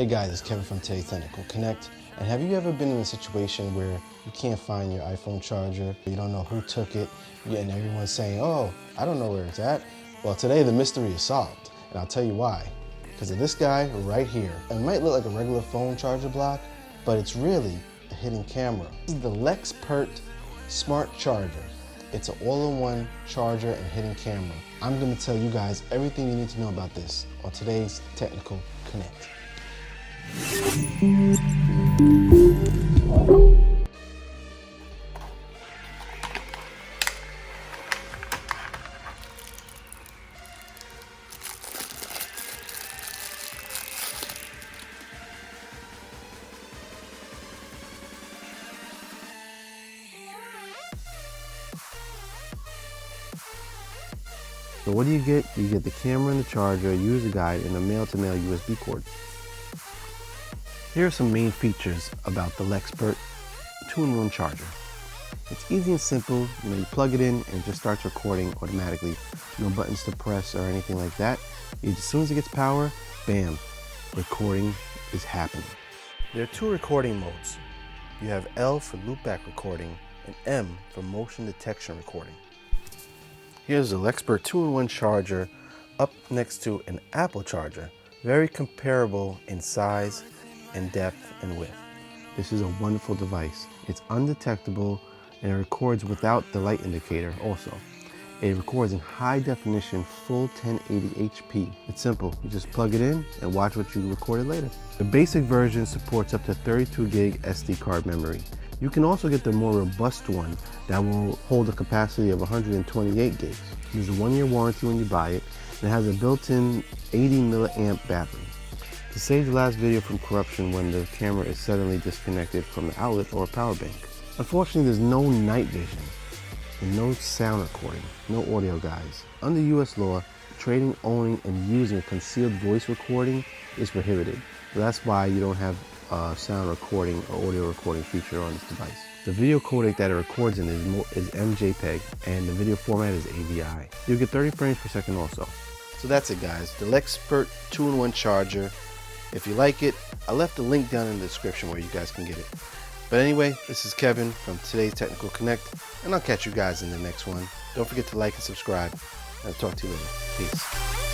Hey guys, it's Kevin from Today's Technical Connect. And have you ever been in a situation where you can't find your iPhone charger, you don't know who took it, and everyone's saying, oh, I don't know where it's at? Well, today the mystery is solved, and I'll tell you why. Because of this guy right here. It might look like a regular phone charger block, but it's really a hidden camera. This is the Lexpert Smart Charger. It's an all-in-one charger and hidden camera. I'm going to tell you guys everything you need to know about this on today's Technical Connect. So what do you get? You get the camera and the charger, a user guide, and a male-to-male USB cord. Here are some main features about the Lexpert 2-in-1 charger. It's easy and simple. You plug it in and it just starts recording automatically. No buttons to press or anything like that. As soon as it gets power, bam, recording is happening. There are two recording modes. You have L for loopback recording and M for motion detection recording. Here's the Lexpert 2-in-1 charger up next to an Apple charger. Very comparable in size and depth and width. This is a wonderful device. It's undetectable and it records without the light indicator also. It records in high definition, full 1080 HP. It's simple. You just plug it in and watch what you recorded later. The basic version supports up to 32 gig SD card memory. You can also get the more robust one that will hold a capacity of 128 gigs. There's a 1-year warranty when you buy it, and it has a built-in 80 milliamp battery to save the last video from corruption when the camera is suddenly disconnected from the outlet or power bank. Unfortunately, there's no night vision and no sound recording, no audio guides. Under US law, trading, owning, and using a concealed voice recording is prohibited. So that's why you don't have a sound recording or audio recording feature on this device. The video codec that it records in is MJPEG, and the video format is AVI. You'll get 30 frames per second also. So that's it guys, the Lexpert 2-in-1 charger. If you like it, I left a link down in the description where you guys can get it. But anyway, this is Kevin from Today's Technical Connect, and I'll catch you guys in the next one. Don't forget to like and subscribe, and I'll talk to you later. Peace.